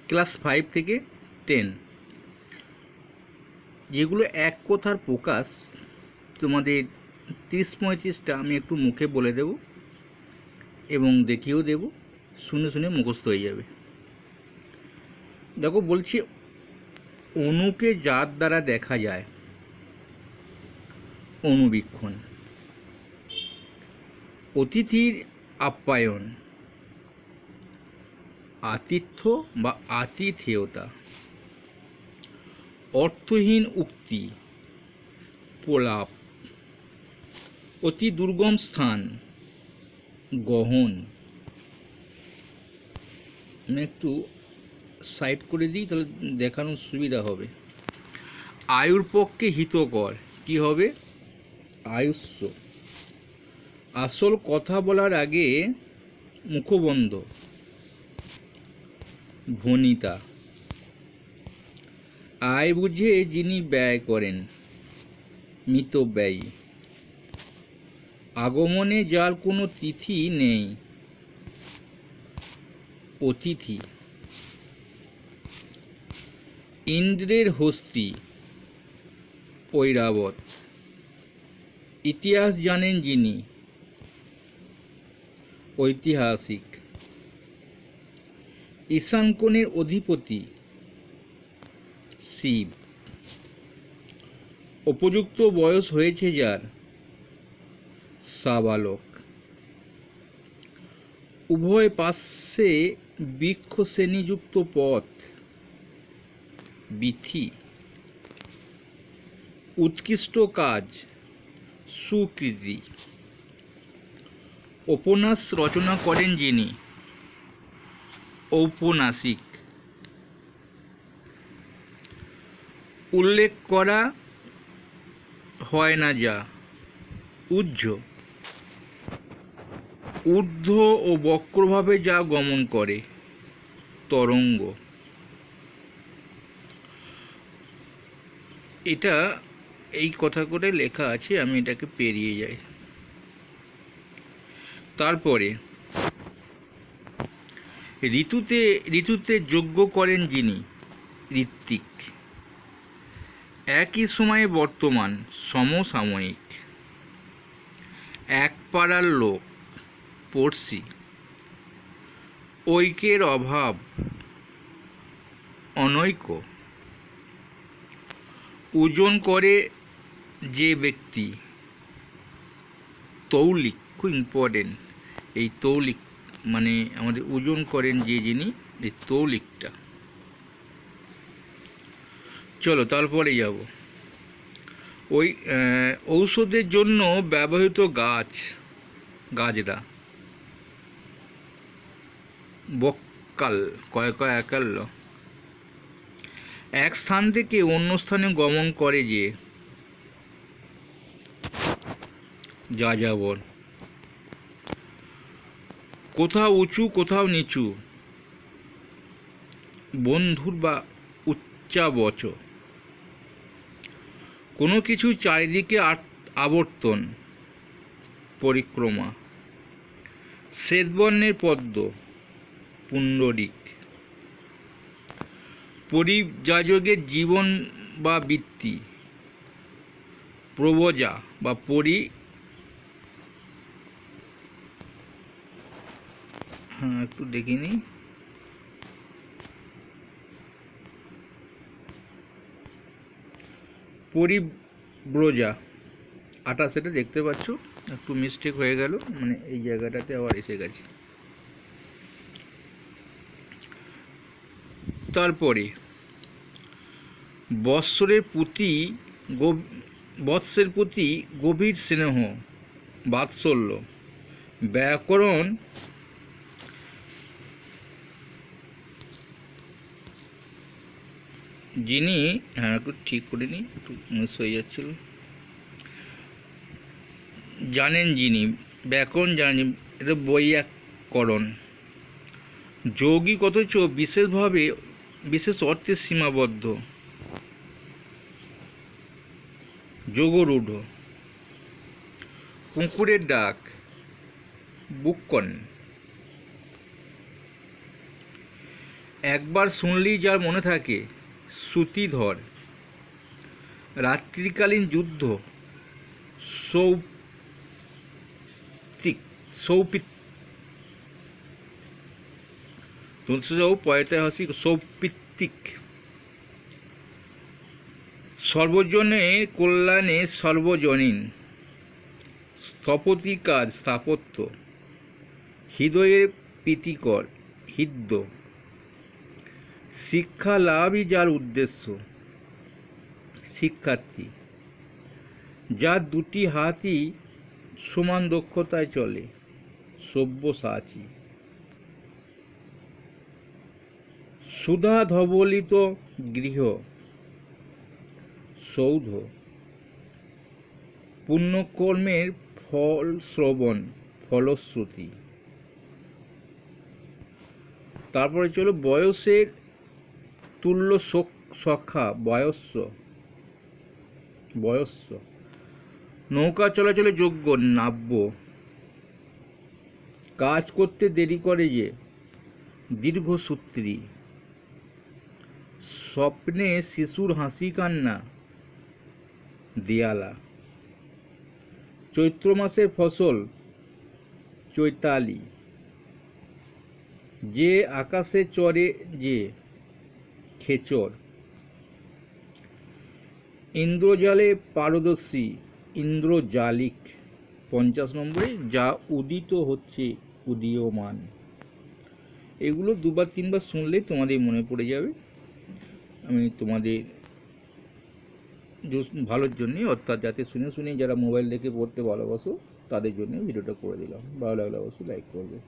Class 5 থেকে 10, যেগুলো এক কথার প্রকাশ তোমাদের 30-35টা আমি একটু মুখে বলে দেব এবং দেখিয়েও দেব, শুনে শুনে মুখস্থ হয়ে যাবে। দেখো বলছি, অণুকে যার দ্বারা দেখা যায়, অণুবীক্ষণ। অতিথির আপ্যায়ন, আতিথ্য বা আতিথেয়তা। অর্থহীন উক্তি, প্রলাপ। অতি দুর্গম স্থান, গহন। আমি একটু সাইড করে দিই, তাহলে দেখানোর সুবিধা হবে। আয়ুর পক্ষে হিতকর, কি হবে? আয়ুষ্য। আসল কথা বলার আগে মুখবন্ধ, ভনিতা। আয় বুঝে যিনি ব্যয় করেন, মিতব্যয়ী। আগমনে যার কোনো তিথি নেই, অতিথি। ইন্দ্রের হস্তি, ঐরাবত। ইতিহাস জানেন যিনি, ঐতিহাসিক। ঈশানকোণের অধিপতি, শিব। উপযুক্ত বয়স হয়েছে যার, সাবালক। উভয় পাশে বৃক্ষ শ্রেণীযুক্ত পথ, বিথি। উৎকৃষ্ট কাজ, সুকৃতি। উপন্যাস রচনা করেন যিনি, ঔপন্যাসিক। উল্লেখ করা হয় না যা, উহ্য। ঊর্ধ্ব ও বক্রভাবে যা গমন করে, তরঙ্গ। এটা এই কথা করে লেখা আছে, আমি এটাকে পেরিয়ে যাই। তারপরে ঋতুতে যজ্ঞ করেন যিনি, ঋত্বিক। একই সময়ে বর্তমান, সমসাময়িক। এক পাড়ার লোক, পড়শি। ঐক্যের অভাব, অনৈক্য। ওজন করে যে ব্যক্তি, তৌলিক। খুব ইম্পর্টেন্ট এই তৌলিক, মানে আমাদের ওজন করেন যে যিনি, এই তৌলিকটা। চলো তারপরে যাব। ওই ঔষধের জন্য ব্যবহৃত গাছ, গাছরা। বক্কাল, কয় একাল্য। এক স্থান থেকে অন্য স্থানে গমন করে যে, যাযাবর। কোথাও উঁচু কোথাও নিচু, বন্ধুর বা উচ্চাবচ। কোনো কিছু চারিদিকে আবর্তন, পরিক্রমা। শ্বেতবর্ণের পদ্ম, পুণ্ডরিক। পরিযাজকের জীবন বা বৃত্তি, প্রবজা বা একটু দেখিনি, পরিব্রজা। 28 দেখতে পাচ্ছ, একটু মিস্টেক হয়ে গেল, মানে এই জায়গাটাতে আবার এসে গেছে। তারপরে বৎসরের প্রতি গভীর স্নেহ, বাৎসল্য। ব্যাকরণ যিনি, একটু ঠিক করে নিই, একটু মিস হয়ে যাচ্ছিল। জানেন যিনি, ব্যাকরণ জানেন, এটা বৈয়াকরণ। যৌগিক অথচ বিশেষ অর্থে সীমাবদ্ধ, যোগরূঢ়। কুকুরের ডাক, বুককন। একবার শুনলেই যার মনে থাকে শ্রুতিধর, রাত্রিকালীন যুদ্ধ, সৌপ্তিক সৌপিত সৌপিত্তিক, সর্বজনের কল্যাণে সর্বজনীন, স্থপতিকার স্থাপত্য, হৃদয়ের প্রীতিকর হৃদ্য, শিক্ষা লাভই যার উদ্দেশ্য, শিক্ষার্থী, যার দুটি হাতই সমান দক্ষতায় চলে, সব্যসাচী, সুধা ধবলিত গৃহ, সৌধ, পুণ্যকর্মের ফল শ্রবণ, ফলশ্রুতি। তারপরে চলো বয়সের তুল্য সখা, বয়স্য, বয়স্য, নৌকা চলাচলে যোগ্য, নাব্য, কাজ করতে দেরি করে যে, দীর্ঘসূত্রী, স্বপ্নে শিশুর হাসি কান্না, দেয়ালা, চৈত্র মাসের ফসল, চৈতালি, যে আকাশে চড়ে যে, খেচর, ইন্দ্রজালে পারদর্শী, ইন্দ্রজালিক। 50 নম্বরে যা উদিত হচ্ছে, উদীয়মান। এগুলো দুবার তিনবার শুনলেই তোমাদের মনে পড়ে যাবে। আমি তোমাদের ভালোর জন্যে, অর্থাৎ যাতে শুনে শুনে যারা মোবাইল দেখে পড়তে ভালোবাসো তাদের জন্য ভিডিওটা করে দিলাম। ভালো লাগলে অবশ্যই লাইক করবে।